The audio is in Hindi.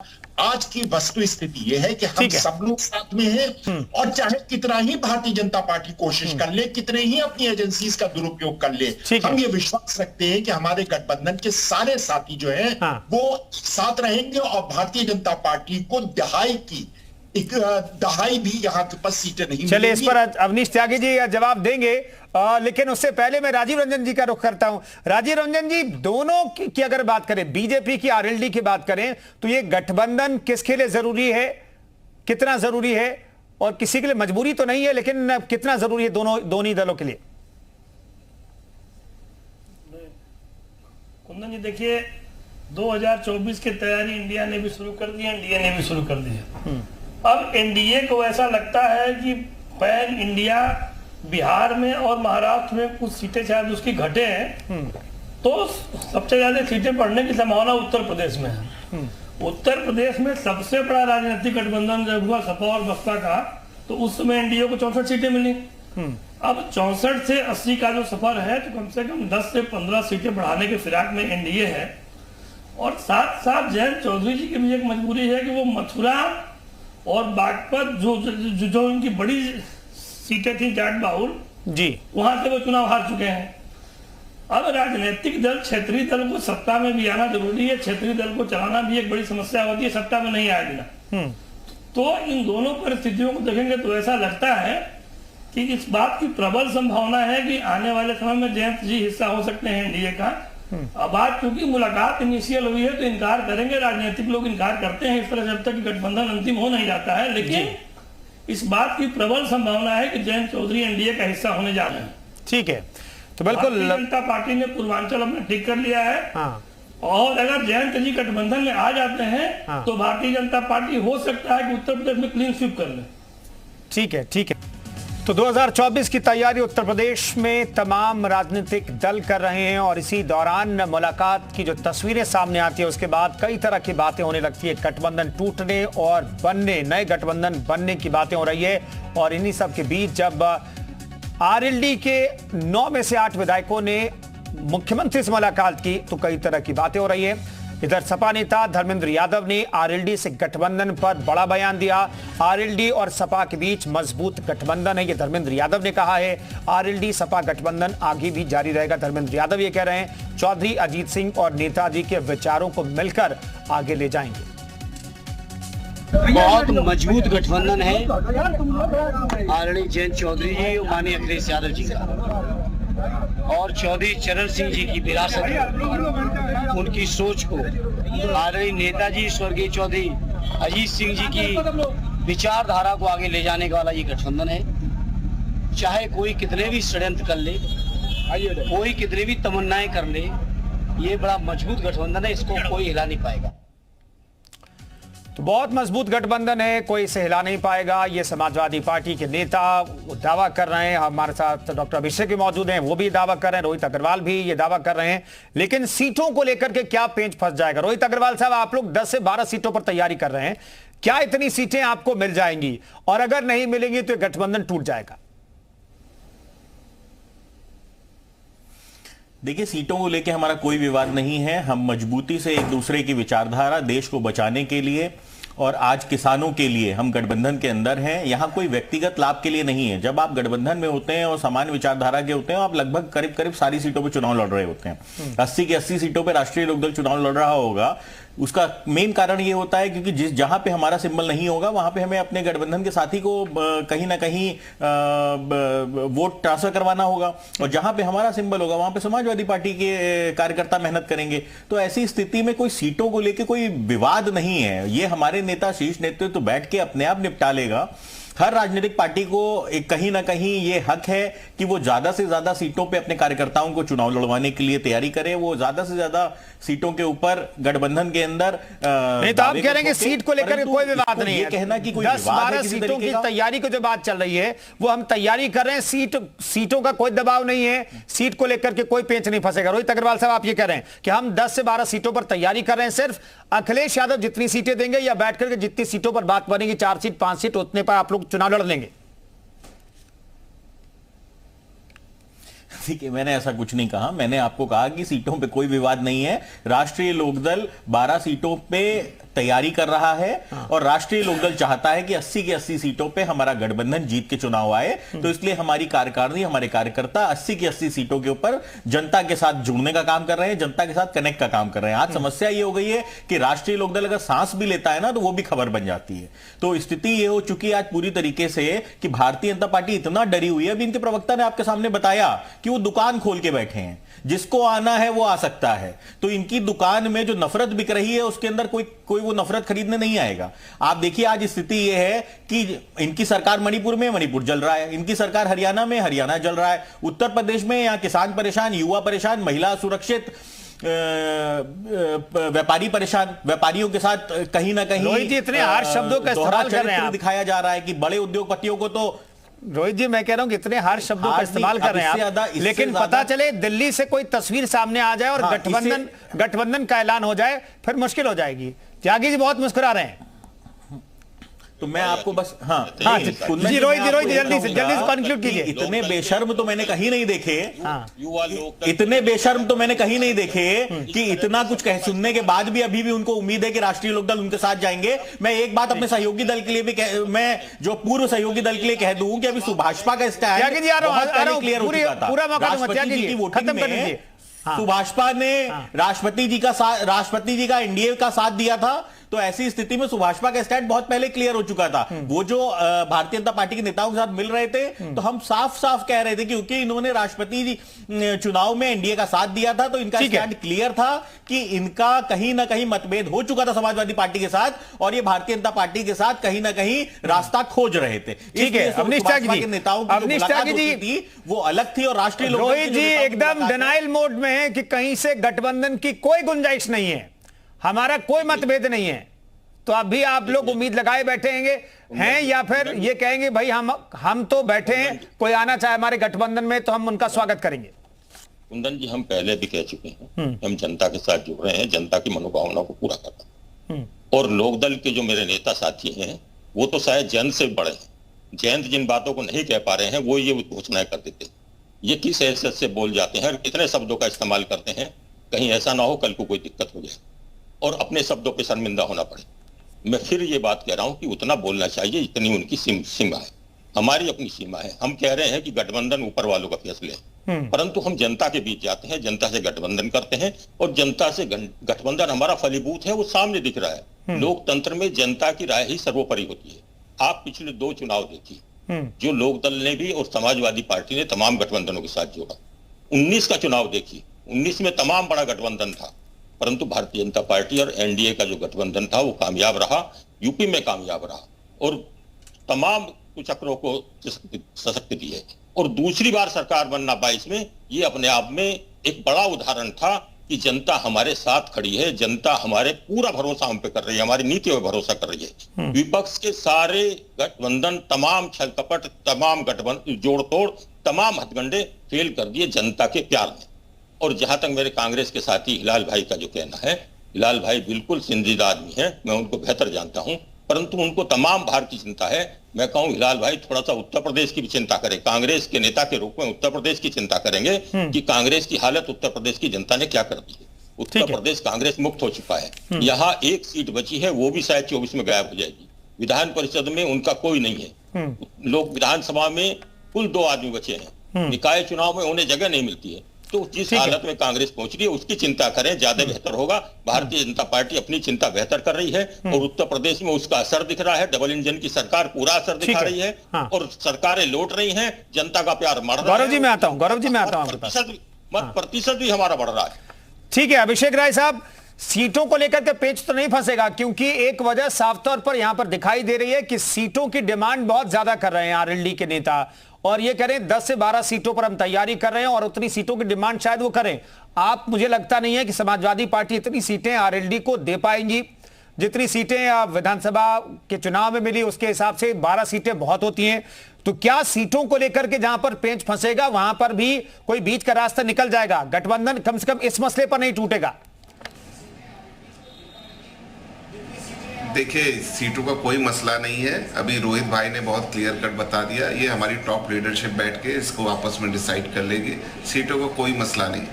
आज की वस्तु स्थिति यह है कि हम सब लोग साथ में हैं और चाहे कितना ही भारतीय जनता पार्टी कोशिश कर ले, कितने ही अपनी एजेंसीज का दुरुपयोग कर ले, हम ये विश्वास रखते हैं कि हमारे गठबंधन के सारे साथी जो हैं वो साथ रहेंगे और भारतीय जनता पार्टी को दहाई भी यहां के पास सीटें नहीं मिलेंगी। चलिए, इस पर अवनीश त्यागी जी जवाब देंगे, लेकिन उससे पहले मैं राजीव रंजन जी का रुख करता हूं। राजीव रंजन जी, दोनों की अगर बात करें, बीजेपी की आरएलडी की बात करें, तो ये गठबंधन किसके लिए जरूरी है, कितना जरूरी है, और किसी के लिए मजबूरी तो नहीं है, लेकिन कितना जरूरी है दोनों ही दलों के लिए? कुंदन जी, देखिए 2024 की तैयारी इंडिया ने भी शुरू कर दी है, एनडीए ने भी शुरू कर दी है। अब एनडीए को ऐसा लगता है कि पैन इंडिया बिहार में और महाराष्ट्र में कुछ सीटें शायद उसकी घटे हैं, तो सबसे ज्यादा सीटें पड़ने की संभावना उत्तर प्रदेश में है। उत्तर प्रदेश में सबसे बड़ा राजनीतिक गठबंधन जब हुआ सपा और बसपा का, तो उस समय एनडीए को 64 सीटें मिली। अब 64 से 80 का जो सफर है, तो कम से कम 10 से 15 सीटें बढ़ाने के फिराक में एनडीए है। और साथ साथ जयंत चौधरी जी की भी एक मजबूरी है कि वो मथुरा और बागपत जो उनकी बड़ी सीटें थी जाट बाहुल जी, वहां से वो चुनाव हार चुके हैं। अब राजनीतिक दल, क्षेत्रीय दल को सत्ता में भी आना जरूरी है, क्षेत्रीय दल को चलाना भी एक बड़ी समस्या होती है सत्ता में नहीं आए बिना। तो इन दोनों परिस्थितियों को देखेंगे तो ऐसा लगता है कि इस बात की प्रबल संभावना है कि आने वाले समय में जयंत जी हिस्सा हो सकते हैं एनडीए का। अब बात क्योंकि मुलाकात इनिशियल हुई है तो इनकार करेंगे, राजनीतिक लोग इनकार करते हैं इस तरह, जब तक गठबंधन अंतिम हो नहीं जाता है। लेकिन इस बात की प्रबल संभावना है कि जयंत चौधरी एनडीए का हिस्सा होने जा रहे हैं। ठीक है, तो बिल्कुल भारतीय जनता पार्टी ने पूर्वांचल अपना ठीक कर लिया है। और अगर जयंत जी गठबंधन में आ जाते हैं तो भारतीय जनता पार्टी हो सकता है कि उत्तर प्रदेश में क्लीन स्वीप कर ले। ठीक है, ठीक है। तो 2024 की तैयारी उत्तर प्रदेश में तमाम राजनीतिक दल कर रहे हैं, और इसी दौरान मुलाकात की जो तस्वीरें सामने आती है उसके बाद कई तरह की बातें होने लगती है। गठबंधन टूटने और बनने, नए गठबंधन बनने की बातें हो रही है। और इन्हीं सब के बीच जब आरएलडी के 9 में से 8 विधायकों ने मुख्यमंत्री से मुलाकात की तो कई तरह की बातें हो रही है। इधर सपा नेता धर्मेंद्र यादव ने आरएलडी से गठबंधन पर बड़ा बयान दिया। आरएलडी और सपा के बीच मजबूत गठबंधन है, ये धर्मेंद्र यादव ने कहा है। आरएलडी सपा गठबंधन आगे भी जारी रहेगा, धर्मेंद्र यादव ये कह रहे हैं। चौधरी अजीत सिंह और नेताजी के विचारों को मिलकर आगे ले जाएंगे। बहुत मजबूत गठबंधन है आदरणीय जयंत चौधरी जी और माननीय अखिलेश यादव जी का, और चौधरी चरण सिंह जी की विरासत, उनकी सोच को, आदरणीय नेताजी स्वर्गीय चौधरी अजीत सिंह जी की विचारधारा को आगे ले जाने वाला ये गठबंधन है। चाहे कोई कितने भी षड्यंत्र कर ले, कोई कितने भी तमन्नाएं कर ले, ये बड़ा मजबूत गठबंधन है, इसको कोई हिला नहीं पाएगा। तो बहुत मजबूत गठबंधन है, कोई इसे हिला नहीं पाएगा, ये समाजवादी पार्टी के नेता दावा कर रहे हैं। हमारे साथ डॉक्टर अभिषेक भी मौजूद हैं, वो भी दावा कर रहे हैं, रोहित अग्रवाल भी ये दावा कर रहे हैं। लेकिन सीटों को लेकर के क्या पेंच फंस जाएगा? रोहित अग्रवाल साहब, आप लोग 10 से 12 सीटों पर तैयारी कर रहे हैं, क्या इतनी सीटें आपको मिल जाएंगी? और अगर नहीं मिलेंगी तो गठबंधन टूट जाएगा? देखिए, सीटों को लेकर हमारा कोई विवाद नहीं है। हम मजबूती से एक दूसरे की विचारधारा, देश को बचाने के लिए और आज किसानों के लिए हम गठबंधन के अंदर हैं। यहां कोई व्यक्तिगत लाभ के लिए नहीं है। जब आप गठबंधन में होते हैं और समान विचारधारा के होते हैं, आप लगभग करीब करीब सारी सीटों पर चुनाव लड़ रहे होते हैं। 80 की 80 सीटों पर राष्ट्रीय लोकदल चुनाव लड़ रहा होगा। उसका मेन कारण ये होता है क्योंकि जहां पे हमारा सिंबल नहीं होगा वहां पे हमें अपने गठबंधन के साथी को कहीं ना कहीं वोट ट्रांसफर करवाना होगा, और जहां पे हमारा सिंबल होगा वहां पे समाजवादी पार्टी के कार्यकर्ता मेहनत करेंगे। तो ऐसी स्थिति में कोई सीटों को लेकर कोई विवाद नहीं है। ये हमारे नेता, शीर्ष नेतृत्व तो बैठ के अपने आप निपटा लेगा। हर राजनीतिक पार्टी को एक कहीं ना कहीं ये हक है कि वो ज्यादा से ज्यादा सीटों पे अपने कार्यकर्ताओं को चुनाव लड़वाने के लिए तैयारी करे, वो ज्यादा से ज्यादा सीटों के ऊपर गठबंधन के अंदर नहीं। तो आप कह रहे हैं कि सीट को लेकर कोई विवाद नहीं है, कहना कि कोई 10-12 सीटों की तैयारी की जो बात चल रही है वो हम तैयारी कर रहे हैं, सीटों का कोई दबाव नहीं है, सीट को लेकर के कोई पेंच नहीं फंसेगा। रोहित अग्रवाल साहब, आप ये कह रहे हैं कि हम 10 से 12 सीटों पर तैयारी कर रहे हैं, सिर्फ अखिलेश यादव जितनी सीटें देंगे या बैठ करके जितनी सीटों पर बात बनेगी, 4 सीट 5 सीट, उतने पर आप लोग चुनाव लड़ लेंगे? ठीक है, मैंने ऐसा कुछ नहीं कहा। मैंने आपको कहा कि सीटों पे कोई विवाद नहीं है। राष्ट्रीय लोकदल 12 सीटों पे तैयारी कर रहा है और राष्ट्रीय लोकदल चाहता है कि 80 की 80 सीटों पे हमारा गठबंधन जीत के चुनाव आए। तो इसलिए हमारी कार्यकारिणी, हमारे कार्यकर्ता 80 की 80 सीटों के ऊपर जनता के साथ जुड़ने का काम कर रहे हैं, जनता के साथ कनेक्ट का काम कर रहे हैं। आज समस्या ये हो गई है कि राष्ट्रीय लोकदल अगर सांस भी लेता है ना तो वो भी खबर बन जाती है। तो स्थिति ये हो चुकी है आज पूरी तरीके से कि भारतीय जनता पार्टी इतना डरी हुई है। अभी इनके प्रवक्ता ने आपके सामने बताया कि वो दुकान खोल के बैठे हैं, जिसको आना है वो आ सकता है। तो इनकी दुकान में जो नफरत बिक रही है उसके अंदर कोई वो नफरत खरीदने नहीं आएगा। आप देखिए आज स्थिति ये है कि इनकी सरकार मणिपुर में, मणिपुर जल रहा है, इनकी सरकार हरियाणा में, हरियाणा जल रहा है, उत्तर प्रदेश में यहां किसान परेशान, युवा परेशान, महिला सुरक्षित, व्यापारी परेशान, व्यापारियों के साथ कहीं ना कहीं रोहित जी इतने हार्श शब्दों का इस्तेमाल कर रहे हैं, दिखाया जा रहा है कि बड़े उद्योगपतियों को तो रोहित जी मैं कह रहा हूं कितने हार्श शब्दों का इस्तेमाल कर रहे हैं आप, लेकिन पता चले दिल्ली से कोई तस्वीर सामने आ जाए और गठबंधन का ऐलान हो जाए फिर मुश्किल हो जाएगी। त्यागी जी बहुत मुस्कुरा रहे हैं। तो मैं आपको बस जी रोहित जी जल्दी से कंक्लूड कीजिए। इतने बेशर्म तो मैंने कहीं नहीं देखे, इतने बेशर्म तो मैंने कहीं नहीं देखे कि इतना कुछ सुनने के बाद भी अभी भी उनको उम्मीद है कि राष्ट्रीय लोकदल उनके साथ जाएंगे। मैं एक बात अपने सहयोगी दल के लिए भी मैं जो पूर्व सहयोगी दल के लिए कह दूं कि अभी सुभाषपा का स्टैंड क्लियर हो चुका था। राष्ट्रपति जी की वोटिंग में सुभाषपा ने राष्ट्रपति जी का एनडीए का साथ दिया था। तो ऐसी स्थिति में सुभाषपा का स्टैंड बहुत पहले क्लियर हो चुका था। वो जो भारतीय जनता पार्टी के नेताओं के साथ मिल रहे थे तो हम साफ साफ कह रहे थे क्योंकि इन्होंने राष्ट्रपति चुनाव में एनडीए का साथ दिया था तो इनका स्टैंड क्लियर था कि इनका कहीं ना कहीं मतभेद हो चुका था समाजवादी पार्टी के साथ और ये भारतीय जनता पार्टी के साथ कहीं ना कहीं रास्ता खोज रहे थे। ठीक है, के नेताओं की वो अलग थी और राष्ट्रीय रोहित जी एकदम डिनाइल मोड में है कि कहीं से गठबंधन की कोई गुंजाइश नहीं है, हमारा कोई मतभेद नहीं है। तो अभी आप लोग उम्मीद लगाए बैठे हैं या फिर ये कहेंगे भाई हम तो बैठे हैं, कोई आना चाहे हमारे गठबंधन में तो हम उनका स्वागत करेंगे। कुंदन जी हम पहले भी कह चुके हैं हम जनता के साथ जुड़ रहे हैं, जनता की मनोकामना को पूरा करना। और लोकदल के जो मेरे नेता साथी हैं वो तो शायद जयंत से बड़े हैं। जयंत जिन बातों को नहीं कह पा रहे हैं वो ये घोषणाएं कर देते हैं, ये किस हैसियत से बोल जाते हैं, कितने शब्दों का इस्तेमाल करते हैं। कहीं ऐसा ना हो कल को कोई दिक्कत हो जाए और अपने शब्दों पे शर्मिंदा होना पड़े। मैं फिर ये बात कह रहा हूं कि उतना बोलना चाहिए जितनी उनकी सीमा है, हमारी अपनी सीमा है। हम कह रहे हैं कि गठबंधन ऊपर वालों का फैसले है, परंतु हम जनता के बीच जाते हैं, जनता से गठबंधन करते हैं और जनता से गठबंधन हमारा फलीभूत है, वो सामने दिख रहा है। लोकतंत्र में जनता की राय ही सर्वोपरि होती है। आप पिछले 2 चुनाव देखिए जो लोकदल ने भी और समाजवादी पार्टी ने तमाम गठबंधनों के साथ जोड़ा। 19 का चुनाव देखिए, 19 में तमाम बड़ा गठबंधन था, परंतु भारतीय जनता पार्टी और एनडीए का जो गठबंधन था वो कामयाब रहा, यूपी में कामयाब रहा और तमाम कुचक्रों को सशक्त दी है। और दूसरी बार सरकार बनना 22 में, ये अपने आप में एक बड़ा उदाहरण था कि जनता हमारे साथ खड़ी है, जनता हमारे पूरा भरोसा हम पे कर रही है, हमारी नीति पर भरोसा कर रही है। विपक्ष के सारे गठबंधन, तमाम छल कपट, तमाम गठबंधन जोड़ तोड़, तमाम हथगंडे फेल कर दिए जनता के प्यार में। और जहां तक मेरे कांग्रेस के साथी हिलाल भाई का जो कहना है, हिलाल भाई बिल्कुल संजीदा आदमी है, मैं उनको बेहतर जानता हूं, परंतु उनको तमाम भारत की चिंता है। मैं कहूं हिलाल भाई थोड़ा सा उत्तर प्रदेश की भी चिंता करें, कांग्रेस के नेता के रूप में उत्तर प्रदेश की चिंता करेंगे कि कांग्रेस की हालत उत्तर प्रदेश की जनता ने क्या कर दी है। उत्तर प्रदेश कांग्रेस मुक्त हो चुका है, यहाँ 1 सीट बची है, वो भी शायद 24 में गायब हो जाएगी। विधान परिषद में उनका कोई नहीं है, लोग विधानसभा में कुल 2 आदमी बचे हैं, निकाय चुनाव में उन्हें जगह नहीं मिलती है। तो जिस हालत में कांग्रेस पहुंच रही है उसकी चिंता करें, ज्यादा बेहतर होगा। भारतीय जनता पार्टी अपनी चिंता बेहतर कर रही है और उत्तर प्रदेश में उसका असर दिख रहा है। डबल इंजन की सरकार पूरा असर दिखा रही है और सरकारें लौट रही हैं, जनता का प्यार बढ़ रहा है। गौरव जी मैं आता हूं, प्रतिशत भी हमारा बढ़ रहा है। ठीक है अभिषेक राय साहब, सीटों को लेकर के पेच तो नहीं फंसेगा क्योंकि एक वजह साफ तौर पर यहां पर दिखाई दे रही है कि सीटों की डिमांड बहुत ज्यादा कर रहे हैं आरएलडी के नेता और ये कह रहे हैं 10 से 12 सीटों पर हम तैयारी कर रहे हैं और उतनी सीटों की डिमांड शायद वो करें। आप मुझे लगता नहीं है कि समाजवादी पार्टी इतनी सीटें आरएलडी को दे पाएंगी। जितनी सीटें विधानसभा के चुनाव में मिली उसके हिसाब से 12 सीटें बहुत होती हैं। तो क्या सीटों को लेकर के जहां पर पेंच फंसेगा वहां पर भी कोई बीच का रास्ता निकल जाएगा, गठबंधन कम से कम इस मसले पर नहीं टूटेगा? देखिए सीटों का कोई मसला नहीं है, अभी रोहित भाई ने बहुत क्लियर कट बता दिया, ये हमारी टॉप लीडरशिप बैठ के इसको आपस में डिसाइड कर लेगी, सीटों का कोई मसला नहीं।